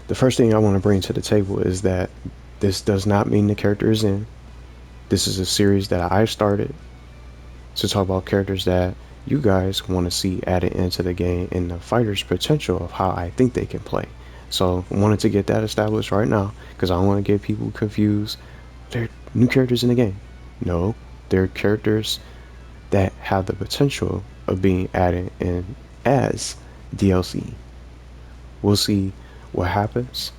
The first thing I want to bring to the table is that this does not mean the character is in. This is a series that I started to talk about characters that you guys want to see added into the game and the fighter's potential of how I think they can play. So I wanted to get that established right now because I don't want to get people confused. They're new characters in the game. No, they're characters that have the potential of being added in as DLC. We'll see what happens.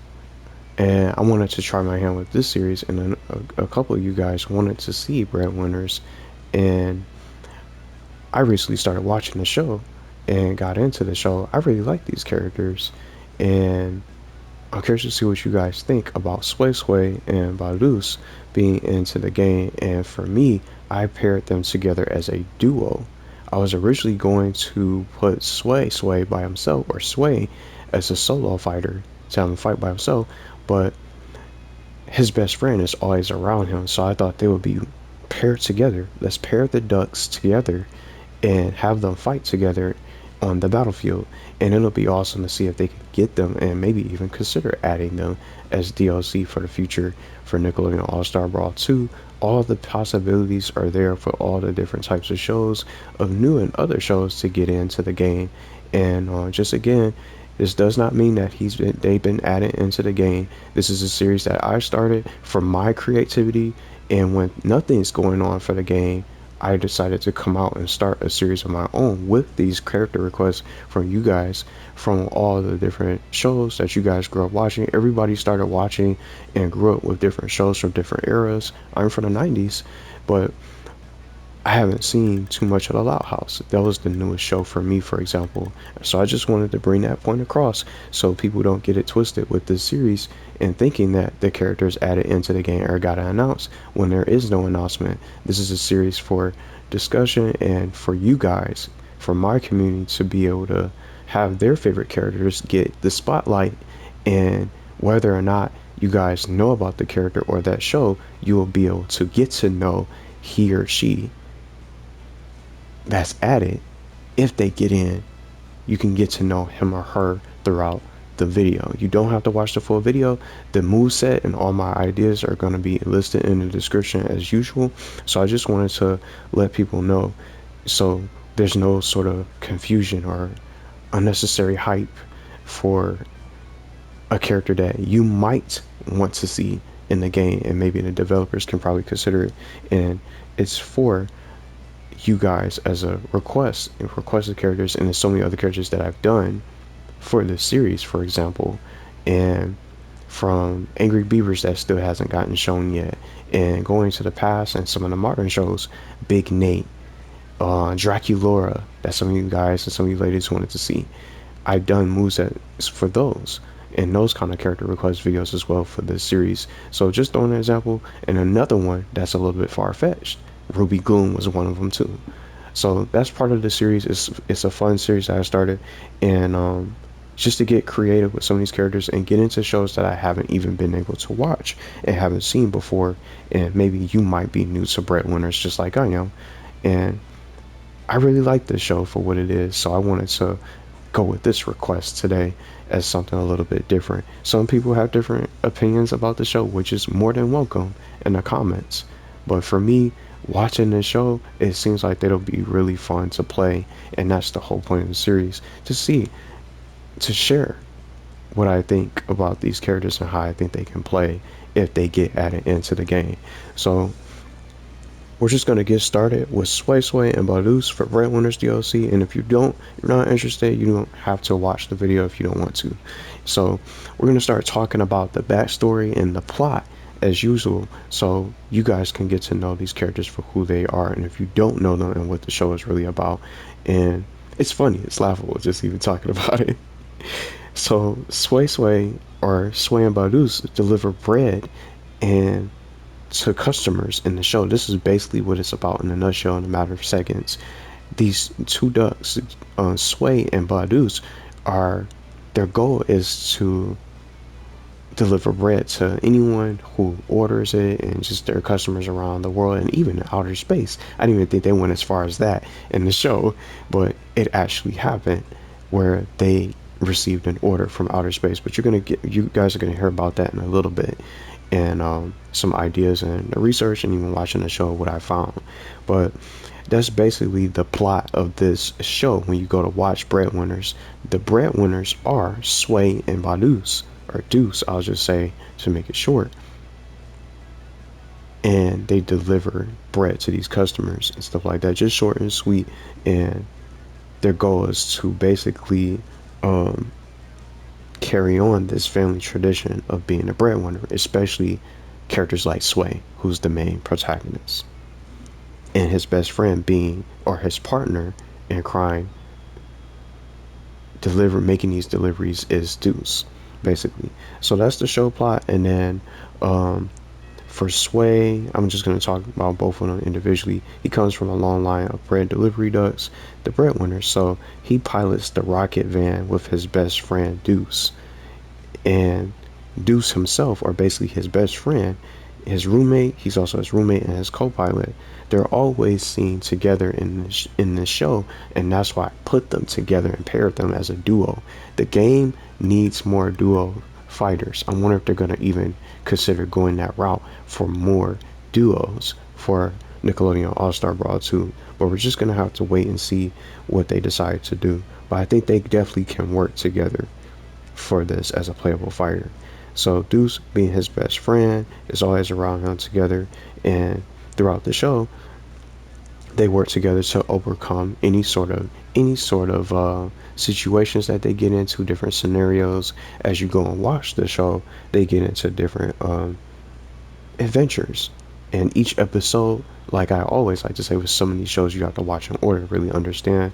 And I wanted to try my hand with this series, and then a couple of you guys wanted to see Breadwinners, and I recently started watching the show and got into the show. I really like these characters, and I'm curious to see what you guys think about SwaySway and Buhdeuce being into the game. And for me, I paired them together as a duo. I was originally going to put SwaySway by himself, or Sway as a solo fighter, to have him fight by himself, but his best friend is always around him, so I thought they would be paired together. Let's pair the ducks together and have them fight together on the battlefield, and it'll be awesome to see if they can get them and maybe even consider adding them as DLC for the future for Nickelodeon All-Star Brawl 2. All of the possibilities are there for all the different types of shows, of new and other shows, to get into the game. And just again, this does not mean that they've been added into the game. This is a series that I started from my creativity, and when nothing's going on for the game, I decided to come out and start a series of my own with these character requests from you guys, from all the different shows that you guys grew up watching. Everybody started watching and grew up with different shows from different eras. I'm from the 90s, but I haven't seen too much of the Loud House. That was the newest show for me, for example. So I just wanted to bring that point across so people don't get it twisted with this series and thinking that the characters added into the game are gotta announce when there is no announcement. This is a series for discussion and for you guys, for my community, to be able to have their favorite characters get the spotlight, and whether or not you guys know about the character or that show, you will be able to get to know he or she that's added. If they get in, you can get to know him or her throughout the video. You don't have to watch the full video. The moveset and all my ideas are going to be listed in the description as usual. So I just wanted to let people know, so there's no sort of confusion or unnecessary hype for a character that you might want to see in the game, and maybe the developers can probably consider it. And it's for you guys as a request, and requested characters, and there's so many other characters that I've done for this series, for example, and from Angry Beavers that still hasn't gotten shown yet, and going to the past and some of the modern shows, Big Nate, Draculaura, that some of you guys and some of you ladies wanted to see. I've done Moveset for those and those kind of character request videos as well for this series. So just throwing an example, and another one that's a little bit far-fetched, Ruby Gloom was one of them too. So that's part of the series. It's a fun series that I started, and just to get creative with some of these characters and get into shows that I haven't even been able to watch and haven't seen before. And maybe you might be new to Breadwinners just like I am, and I really like this show for what it is. So I wanted to go with this request today as something a little bit different. Some people have different opinions about the show, which is more than welcome in the comments. But for me, watching this show, it seems like it'll be really fun to play, and that's the whole point of the series, to see, to share what I think about these characters and how I think they can play if they get added into the game. So we're just going to get started with SwaySway and Buhdeuce for Breadwinners DLC, and if you're not interested, you don't have to watch the video if you don't want to. So we're going to start talking about the backstory and the plot as usual, so you guys can get to know these characters for who they are, and if you don't know them, and what the show is really about. And it's funny, it's laughable just even talking about it. So SwaySway, or Sway and Buhdeuce, deliver bread and to customers in the show. This is basically what it's about in a nutshell in a matter of seconds. These two ducks, Sway and Buhdeuce, their goal is to deliver bread to anyone who orders it, and just their customers around the world and even in outer space. I didn't even think they went as far as that in the show, but it actually happened, where they received an order from outer space. But you guys are gonna hear about that in a little bit, and some ideas and the research, and even watching the show, what I found. But that's basically the plot of this show. When you go to watch Breadwinners, the Breadwinners are Sway and Buhdeuce, or Deuce, I'll just say to make it short. And they deliver bread to these customers and stuff like that, just short and sweet. And their goal is to basically carry on this family tradition of being a breadwinner, especially characters like Sway, who's the main protagonist, and his best friend being, or his partner in crime, making these deliveries, is Deuce, basically. So that's the show plot. And then for Sway, I'm just going to talk about both of them individually. He comes from a long line of bread delivery ducks, the Breadwinner. So he pilots the rocket van with his best friend Deuce. And Deuce himself, or basically his best friend, his roommate, he's also his roommate and his co-pilot. They're always seen together in this show, and that's why I put them together and paired them as a duo. The game needs more duo fighters. I wonder if they're going to even consider going that route for more duos for Nickelodeon All-Star Brawl 2. But we're just going to have to wait and see what they decide to do. But I think they definitely can work together for this as a playable fighter. So Deuce, being his best friend, is always around him together, and throughout the show they work together to overcome any sort of situations that they get into, different scenarios. As you go and watch the show, they get into different adventures, and each episode, like I always like to say with some of these shows, you have to watch in order to really understand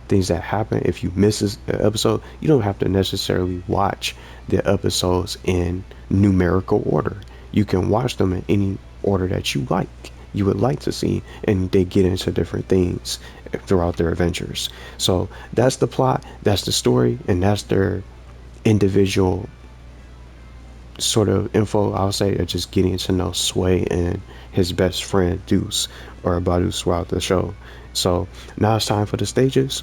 things that happen. If you miss an episode, you don't have to necessarily watch the episodes in numerical order. You can watch them in any order that you would like to see, and they get into different things throughout their adventures. So that's the plot, that's the story, and that's their individual sort of info, I'll say, of just getting to know Sway and his best friend Deuce, or Buhdeuce, throughout the show. So now it's time for the stages.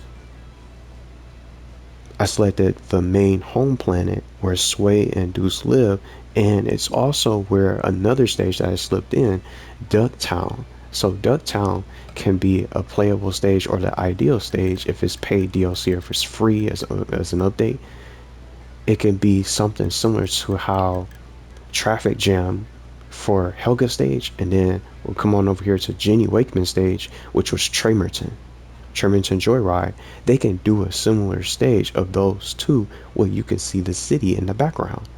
I selected the main home planet where Sway and Deuce live, and it's also where another stage that I slipped in, Ducktown. So Ducktown can be a playable stage, or the ideal stage if it's paid DLC, or if it's free as an update. It can be something similar to how Traffic Jam for Helga stage, and then we'll come on over here to Jenny Wakeman stage, which was Tremerton Joyride. They can do a similar stage of those two where you can see the city in the background,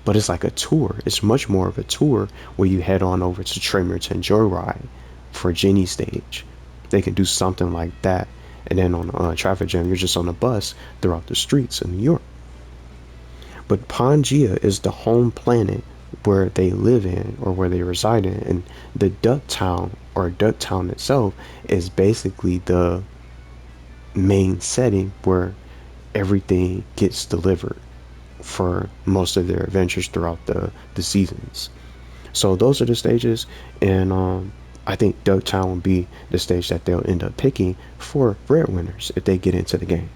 but it's like a tour. It's much more of a tour where you head on over to Tremerton Joyride for Jenny stage. They can do something like that. And then on Traffic Jam, you're just on a bus throughout the streets of New York. But Pondgea is the home planet where they live in, or where they reside in, and the Ducktown, or Ducktown itself, is basically the main setting where everything gets delivered for most of their adventures throughout the seasons. So those are the stages, and I think Ducktown will be the stage that they'll end up picking for Breadwinners if they get into the game.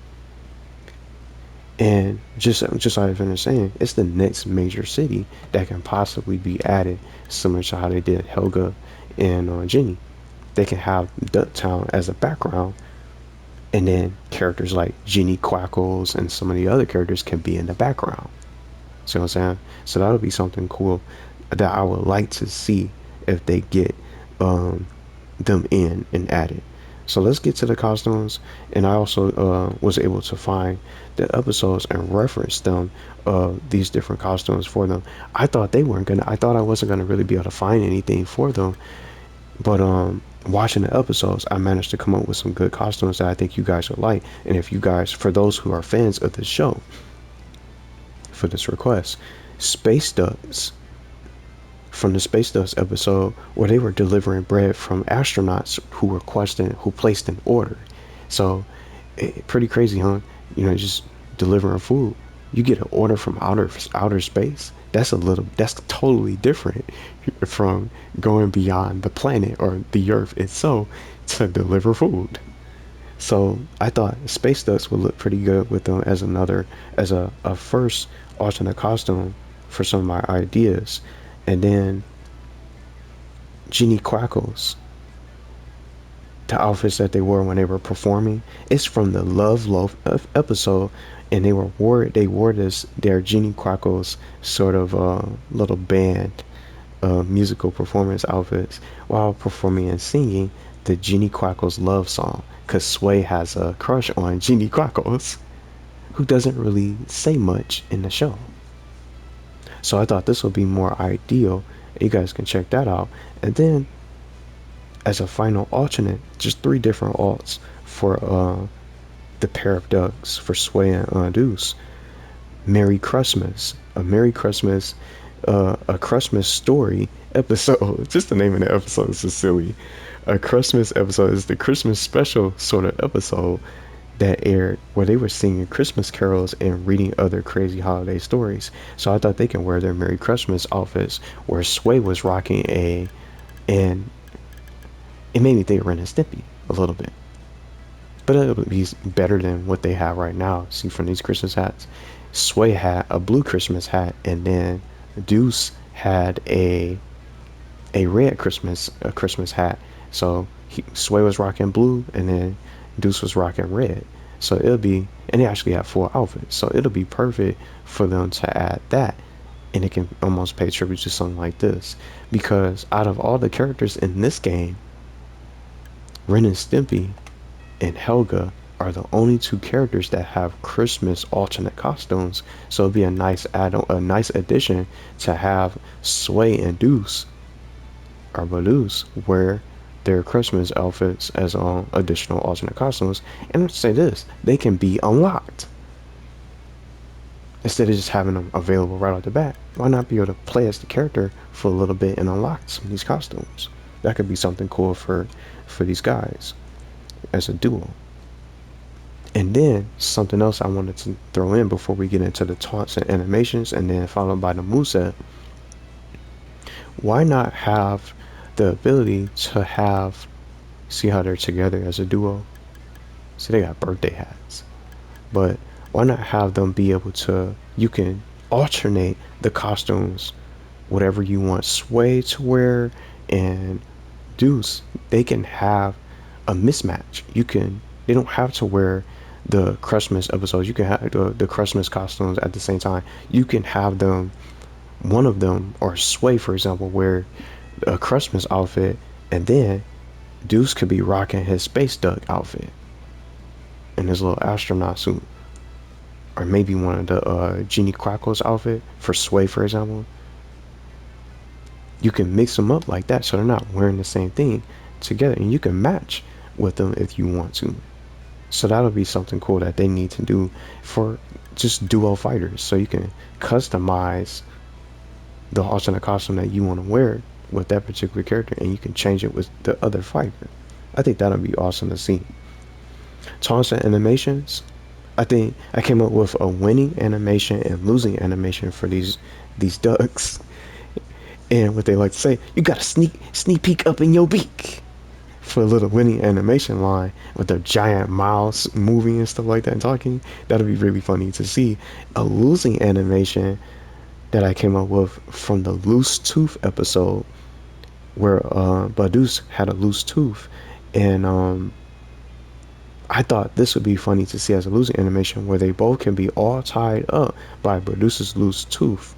And just like I've been saying, it's the next major city that can possibly be added, similar to how they did Helga and Jenny. They can have Ducktown as a background, and then characters like Jenny, Quackles, and some of the other characters can be in the background. See what I'm saying? So that'll be something cool that I would like to see if they get them in and added. So let's get to the costumes. And I also was able to find the episodes and reference them, these different costumes for them. I thought I wasn't gonna really be able to find anything for them, but watching the episodes, I managed to come up with some good costumes that I think you guys will like. And if you guys, for those who are fans of the show, for this request, Space Ducks, from the Space Dust episode where they were delivering bread from astronauts who placed an order. So pretty crazy, huh? Just delivering food. You get an order from outer space. That's totally different from going beyond the planet or the Earth itself to deliver food. So I thought Space Ducks would look pretty good with them as a first alternate costume for some of my ideas. And then Genie Quackles, the outfits that they wore when they were performing, it's from the Loaf episode, and they wore this their Genie Quackles sort of little band musical performance outfits while performing and singing the Genie Quackles love song, because Sway has a crush on Genie Quackles, who doesn't really say much in the show. So I thought this would be more ideal. You guys can check that out. And then as a final alternate, just 3 different alts for the pair of ducks for Sway and Buhdeuce. Merry Crustmas, a Crustmas story episode. Just the name of the episode is just silly. A Crustmas episode is the Christmas special sort of episode that aired where they were singing Christmas carols and reading other crazy holiday stories. So I thought they can wear their Merry Christmas outfits, where Sway was rocking and it made me think Ren and Stimpy a little bit. But it would be better than what they have right now. See, from these Christmas hats, Sway had a blue Christmas hat, and then Deuce had a red Christmas hat. So Sway was rocking blue, and then Deuce was rocking red. So it'll be, and they actually have 4 outfits. So it'll be perfect for them to add that, and it can almost pay tribute to something like this. Because out of all the characters in this game, Ren and Stimpy and Helga are the only 2 characters that have Christmas alternate costumes. So it'd be a nice a nice addition to have Sway and Deuce or Buhdeuce wear their Christmas outfits as additional alternate costumes. And let's say this, they can be unlocked. Instead of just having them available right off the bat, why not be able to play as the character for a little bit and unlock some of these costumes? That could be something cool for these guys as a duo. And then something else I wanted to throw in before we get into the taunts and animations, and then followed by the moveset. Why not have the ability to have, see how they're together as a duo? See, they got birthday hats. But why not have them be able to, you can alternate the costumes, whatever you want Sway to wear and Deuce, they can have a mismatch. They don't have to wear the Christmas episodes. You can have the Christmas costumes at the same time. You can have them, one of them, or Sway, for example, wear a Christmas outfit, and then Deuce could be rocking his space duck outfit and his little astronaut suit, or maybe one of the Genie Quackles outfit for Sway, for example. You can mix them up like that so they're not wearing the same thing together, and you can match with them if you want to. So that'll be something cool that they need to do for just duo fighters, so you can customize the alternate costume that you want to wear with that particular character, and you can change it with the other fighter. I think that'll be awesome to see. Taunts and animations, I think I came up with a winning animation and losing animation for these ducks. And what they like to say, you got a sneak peek up in your beak, for a little winning animation line with the giant mouse moving and stuff like that and talking. That'll be really funny to see. A losing animation that I came up with from the loose tooth episode, where Buhdeuce had a loose tooth, and I thought this would be funny to see as a losing animation, where they both can be all tied up by Buhdeuce's loose tooth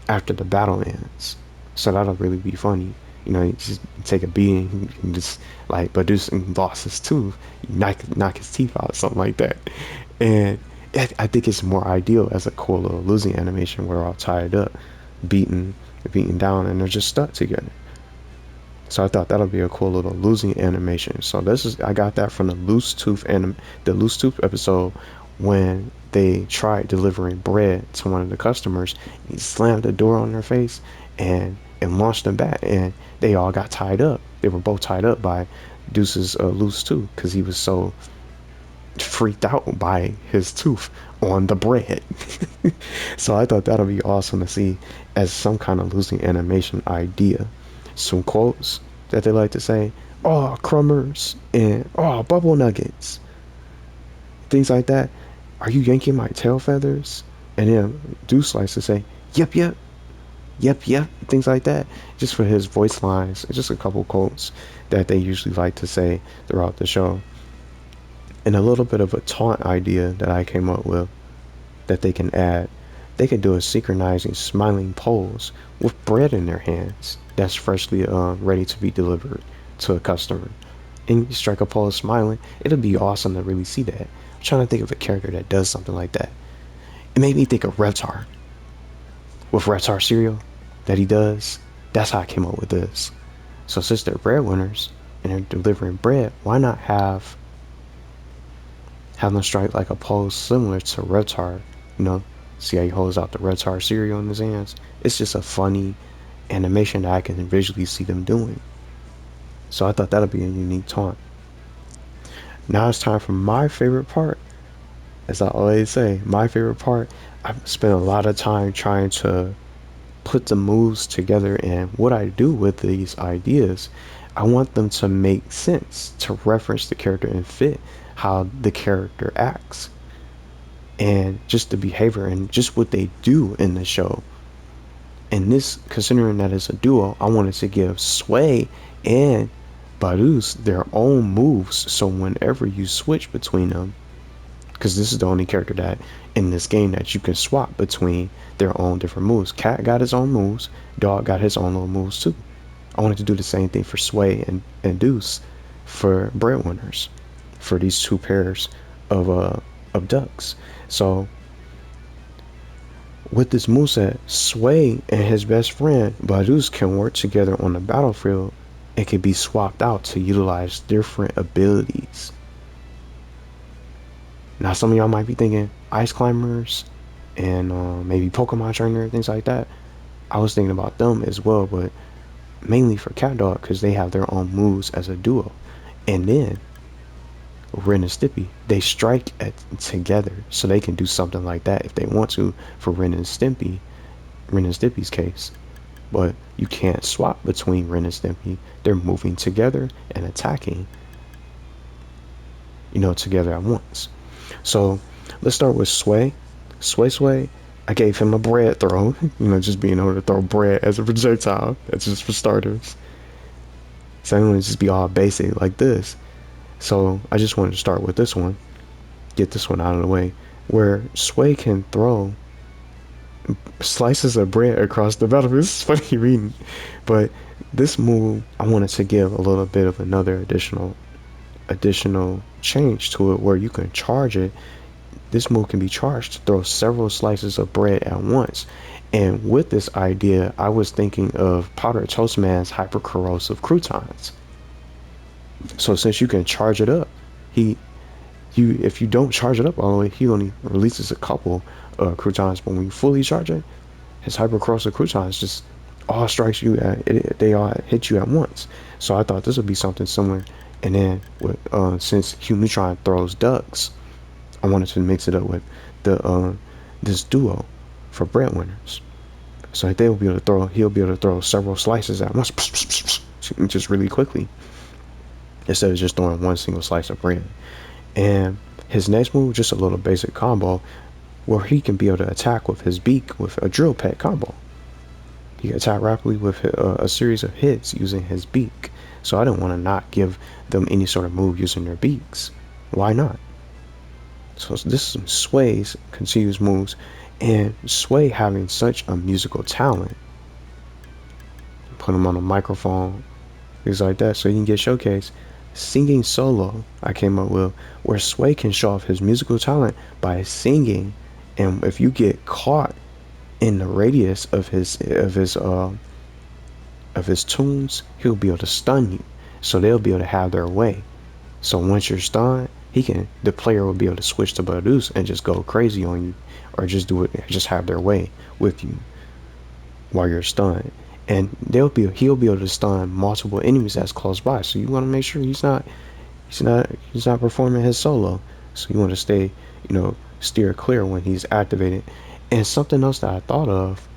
after the battle ends. So that'll really be funny. You know, you just take a beating and just, like, Buhdeuce lost his tooth, you knock his teeth out, something like that. And I think it's more ideal as a cool little losing animation where they're all tied up, beaten down, and they're just stuck together. So I thought that'll be a cool little losing animation. So I got that from the loose tooth episode, when they tried delivering bread to one of the customers. He slammed the door on their face and launched them back, and they all got tied up. They were both tied up by Deuce's loose tooth, because he was so freaked out by his tooth on the bread. So I thought that'll be awesome to see as some kind of losing animation idea. Some quotes that they like to say: oh, crummers and oh, bubble nuggets, things like that. Are you yanking my tail feathers? And then Deuce likes to say, yep, yep, yep, yep, things like that, just for his voice lines. Just a couple quotes that they usually like to say throughout the show. And a little bit of a taunt idea that I came up with that they can add. They could do a synchronizing smiling pose with bread in their hands that's freshly ready to be delivered to a customer. And you strike a pose smiling. It'll be awesome to really see that. I'm trying to think of a character that does something like that. It made me think of Reptar. With Reptar cereal that he does. That's how I came up with this. So since they're breadwinners and they're delivering bread, why not have them strike like a pose similar to Reptar? You know, see how he holds out the Reptar cereal in his hands? It's just a funny animation that I can visually see them doing. So I thought that'd be a unique taunt. Now it's time for my favorite part. As I always say, my favorite part. I've spent a lot of time trying to put the moves together, and what I do with these ideas, I want them to make sense, to reference the character and fit how the character acts and just the behavior and just what they do in the show. And this, considering that it's a duo, I wanted to give Sway and Buhdeuce their own moves, so whenever you switch between them, because this is the only character that in this game that you can swap between their own different moves. Cat got his own moves, Dog got his own little moves too. I wanted to do the same thing for Sway and Deuce for Breadwinners, for these two pairs of ducks. So with this moveset, Sway and his best friend Buhdeuce can work together on the battlefield and can be swapped out to utilize different abilities. Now some of y'all might be thinking ice climbers and maybe Pokemon trainer, things like that. I was thinking about them as well, but mainly for Cat Dog because they have their own moves as a duo. And then Ren and Stimpy, they strike together, so they can do something like that if they want to for Ren and Stimpy's case. But you can't swap between Ren and Stimpy. They're moving together and attacking, together at once. So let's start with Sway. SwaySway, I gave him a bread throw, just being able to throw bread as a projectile. That's just for starters. So I'm going to just be all basic like this. So I just wanted to start with this one, get this one out of the way, where Sway can throw slices of bread across the battlefield. This is funny reading, but this move I wanted to give a little bit of another additional change to it, where you can charge it. This move can be charged to throw several slices of bread at once. And with this idea, I was thinking of Powdered Toast Man's hyper corrosive croutons. So since you can charge it up, if you don't charge it up all the way, he only releases a couple croutons. But when you fully charge it, his hyper corrosive croutons just all strikes you they all hit you at once. So I thought this would be something similar. And then with since Hugh Neutron throws ducks, I wanted to mix it up with this duo for Breadwinners. So he'll be able to throw several slices at once, just really quickly, instead of just throwing one single slice of bread. And his next move, just a little basic combo, where he can be able to attack with his beak with a drill peck combo. He can attack rapidly with a series of hits using his beak. So I didn't want to not give them any sort of move using their beaks. Why not? So this is some Sway's continuous moves, and Sway having such a musical talent. Put him on a microphone, things like that, so he can get showcased. Singing solo, I came up with, where Sway can show off his musical talent by singing, and if you get caught in the radius of his tunes, he'll be able to stun you. So they'll be able to have their way. So once you're stunned, the player will be able to switch to Buhdeuce and just go crazy on you, or just have their way with you while you're stunned. And he'll be able to stun multiple enemies that's close by. So you want to make sure he's not performing his solo. So you want to stay, steer clear when he's activated. And something else that I thought of,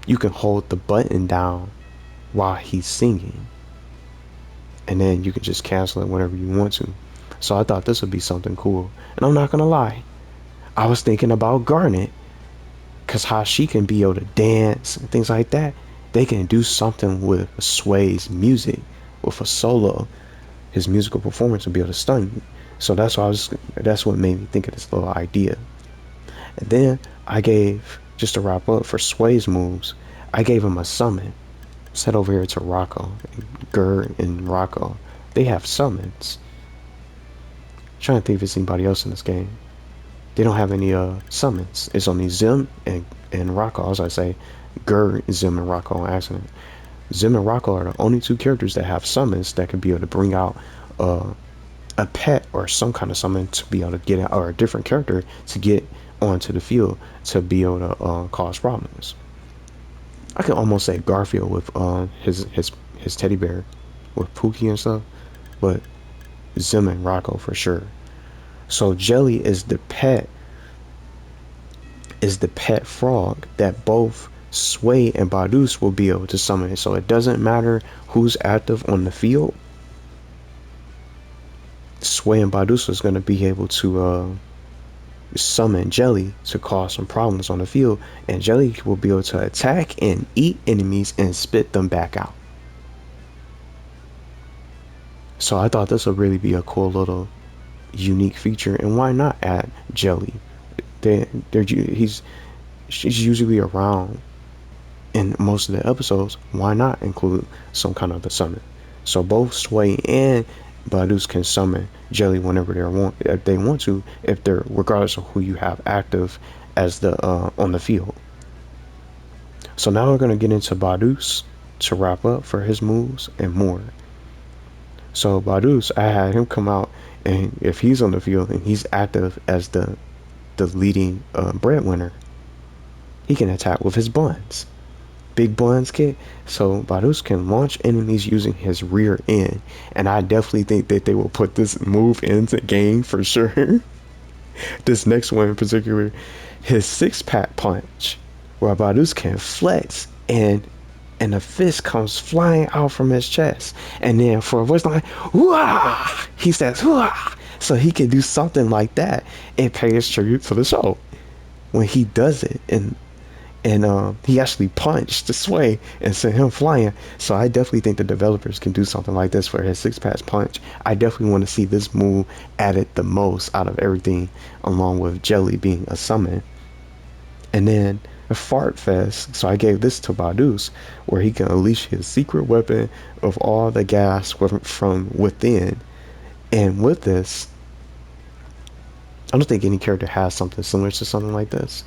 you can hold the button down while he's singing. and then you can just cancel it whenever you want to. So I thought this would be something cool. And I'm not gonna lie, I was thinking about Garnet, cause how she can be able to dance and things like that. They can do something with Sway's music, with a solo, his musical performance, and be able to stun you. So that's what made me think of this little idea. And then I gave, just to wrap up for Sway's moves, I gave him a summon. Let's head over here to Rocco. Gur and Rocco, they have summons. I'm trying to think if there's anybody else in this game. They don't have any summons. It's only Zim and Rocco. As I say, Gur, Zim, and Rocco on accident. Zim and Rocco are the only two characters that have summons that can be able to bring out a pet or some kind of summon to be able to get out, or a different character to get onto the field to be able to cause problems. I can almost say Garfield with his teddy bear with Pookie and stuff, but Zim and Rocco for sure. So Jelly is the pet frog that both Sway and Buhdeuce will be able to summon. So it doesn't matter who's active on the field. Sway and Buhdeuce is going to be able to summon Jelly to cause some problems on the field, and Jelly will be able to attack and eat enemies and spit them back out. So I thought this would really be a cool little unique feature, and why not add Jelly? She's usually around in most of the episodes. Why not include some kind of the summon? So both Sway and Buhdeuce can summon Jelly whenever they want to, if they're, regardless of who you have active as the on the field. So now we're gonna get into Buhdeuce to wrap up for his moves and more. So Buhdeuce, I had him come out, and if he's on the field and he's active as the leading breadwinner, he can attack with his buns. Big buns kit. So Buhdeuce can launch enemies using his rear end, and I definitely think that they will put this move into game for sure. This next one in particular, his six-pack punch, where Buhdeuce can flex and a fist comes flying out from his chest, and then for a voice line, "Wah!" he says, "Wah!" So he can do something like that and pay his tribute to the show when he does it, and he actually punched the Sway and sent him flying. So I definitely think the developers can do something like this for his six-pack punch. I definitely want to see this move added the most out of everything, along with Jelly being a summon. And then a Fart Fest. So I gave this to Buhdeuce, where he can unleash his secret weapon of all the gas from within. And with this, I don't think any character has something similar to something like this.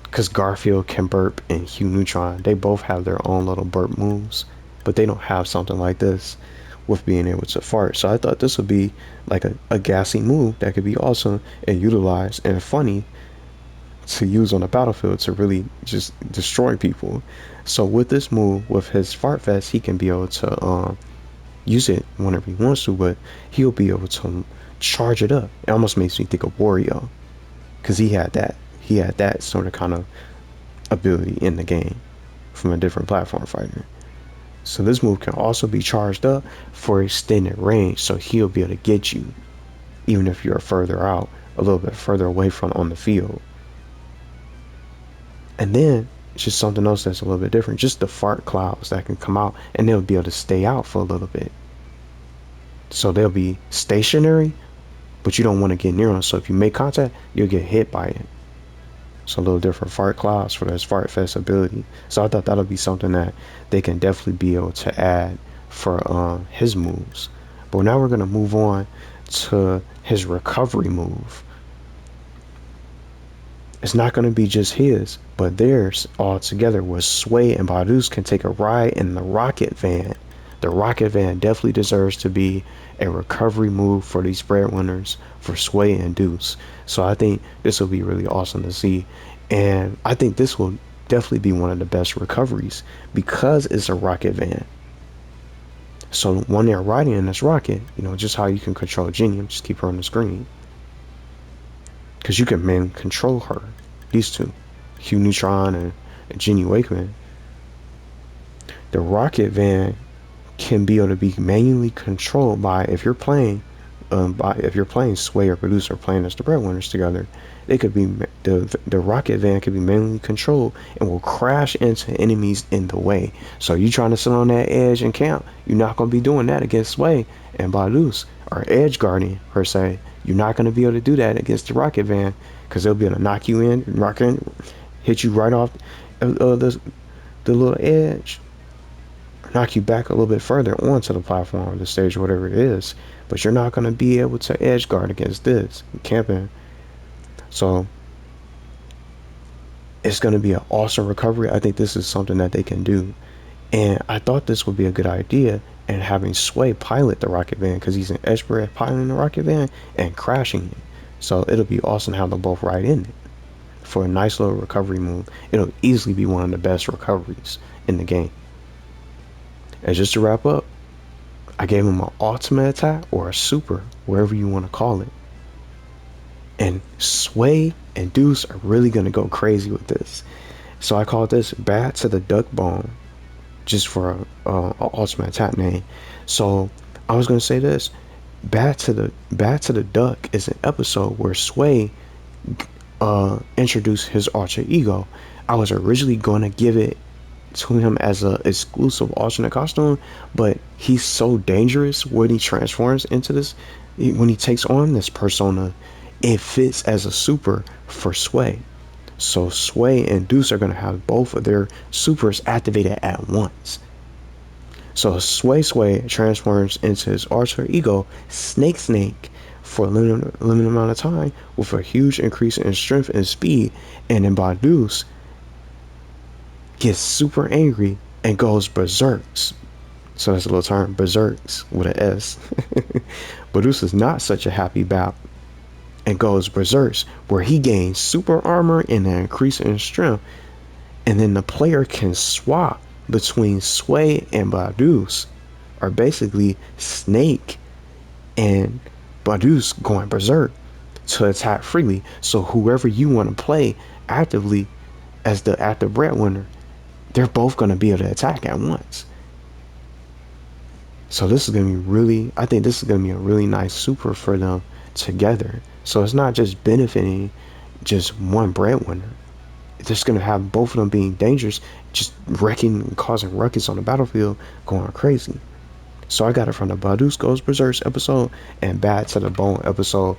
Because Garfield can burp and Hugh Neutron, they both have their own little burp moves, but they don't have something like this with being able to fart. So I thought this would be like a gassy move that could be awesome and utilized and funny to use on the battlefield to really just destroy people. So with this move, with his Fart Fest, he can be able to use it whenever he wants to, but he'll be able to charge it up. It almost makes me think of Wario, because he had that sort of kind of ability in the game from a different platform fighter. So this move can also be charged up for extended range, so he'll be able to get you even if you're further out, a little bit further away from on the field. And then just something else that's a little bit different, just the fart clouds that can come out, and they'll be able to stay out for a little bit. So they'll be stationary, but you don't want to get near them, so if you make contact, you'll get hit by it. So a little different fart clouds for this Fart Fest ability. So I thought that'll be something that they can definitely be able to add for his moves. But now we're going to move on to his recovery move. It's not going to be just his, but theirs all together, where Sway and Buhdeuce can take a ride in the rocket van. The rocket van definitely deserves to be a recovery move for these breadwinners, for Sway and Deuce. So I think this will be really awesome to see, and I think this will definitely be one of the best recoveries because it's a rocket van. So when they're riding in this rocket, you know, just how you can control Jenny, just keep her on the screen, because you can control her, these two, Hugh Neutron and Jenny Wakeman. The rocket van can be able to be manually controlled by, if you're playing Sway or Buhdeuce or playing as the Breadwinners together, they could be, the rocket van could be manually controlled and will crash into enemies in the way. So you trying to sit on that edge and camp, you're not going to be doing that against Sway and Buhdeuce, or edge guarding per se. You're not going to be able to do that against the rocket van, because they'll be able to knock you in, hit you right off the little edge, knock you back a little bit further onto the platform, the stage, whatever it is. But you're not going to be able to edge guard against this camping. So it's going to be an awesome recovery. I think this is something that they can do. And I thought this would be a good idea, and having Sway pilot the rocket van, because he's an expert at piloting the rocket van and crashing it. So it'll be awesome how they'll both ride in it for a nice little recovery move. It'll easily be one of the best recoveries in the game. And just to wrap up, I gave him an ultimate attack or a super, wherever you want to call it. And Sway and Deuce are really going to go crazy with this. So I called this Bad to the Duck Bone, just for a ultimate attack name. So I was going to say this. Bad to the Duck is an episode where Sway introduced his alter ego. I was originally going to give it to him as a exclusive alternate costume, but he's so dangerous when he transforms into this, when he takes on this persona, it fits as a super for Sway. So Sway and Deuce are going to have both of their supers activated at once. So SwaySway transforms into his alter ego Snake for a limited amount of time with a huge increase in strength and speed, and then Buhdeuce gets super angry and goes berserks. So that's a little term, berserks with an S. Buhdeuce is not such a happy bout and goes berserks, where he gains super armor and an increase in strength, and then the player can swap between Sway and Buhdeuce, or basically Snake and Buhdeuce going berserk to attack freely. So whoever you want to play actively as the active Breadwinner, they're both going to be able to attack at once. So this is going to be really, I think this is going to be a really nice super for them together. So it's not just benefiting just one Breadwinner. It's just going to have both of them being dangerous, just wrecking and causing ruckus on the battlefield, going crazy. So I got it from the Buhdeuce Goes Berserk episode and Bad to the Bone episode.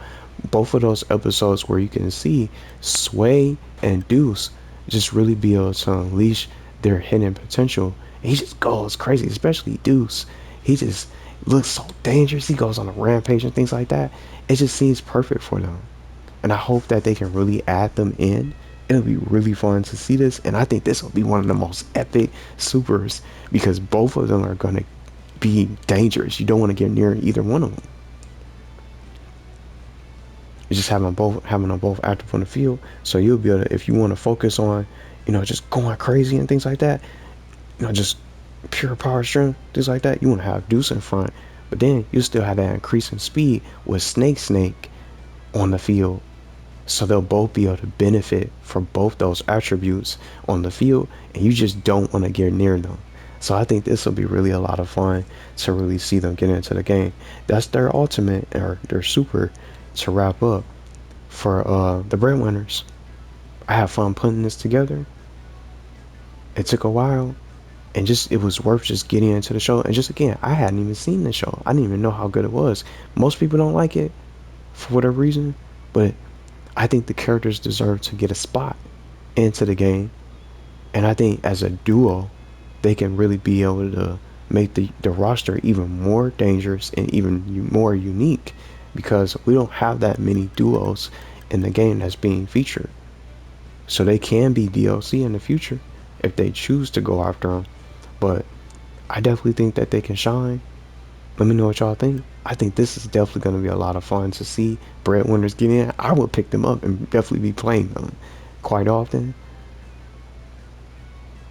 Both of those episodes where you can see Sway and Deuce just really be able to unleash their hidden potential. And he just goes crazy, especially Deuce. He just looks so dangerous. He goes on a rampage and things like that. It just seems perfect for them. And I hope that they can really add them in. It'll be really fun to see this. And I think this will be one of the most epic supers, because both of them are going to be dangerous. You don't want to get near either one of them. You just having them both active on the field, so you'll be able to, if you want to focus on, just going crazy and things like that, just pure power strength, things like that, you want to have Deuce in front, but then you still have that increase in speed with Snake on the field. So they'll both be able to benefit from both those attributes on the field, and you just don't want to get near them. So I think this will be really a lot of fun to really see them get into the game. That's their ultimate, or their super, to wrap up for the Breadwinners. I had fun putting this together. It took a while, and it was worth just getting into the show. And just again, I hadn't even seen the show. I didn't even know how good it was. Most people don't like it for whatever reason, but I think the characters deserve to get a spot into the game. And I think as a duo, they can really be able to make the roster even more dangerous and even more unique, because we don't have that many duos in the game that's being featured. So they can be DLC in the future if they choose to go after them. But I definitely think that they can shine. Let me know what y'all think. I think this is definitely going to be a lot of fun to see Breadwinners get in. I would pick them up and definitely be playing them quite often.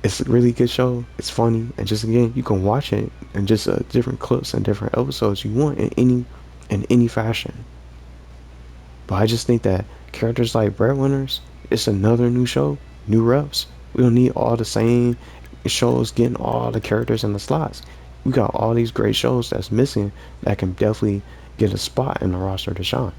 It's a really good show. It's funny, and just again, you can watch it in just different clips and different episodes you want in any fashion. But I just think that characters like Breadwinners, it's another new show, new reps. We don't need all the same shows getting all the characters in the slots. We got all these great shows that's missing that can definitely get a spot in the roster to shine.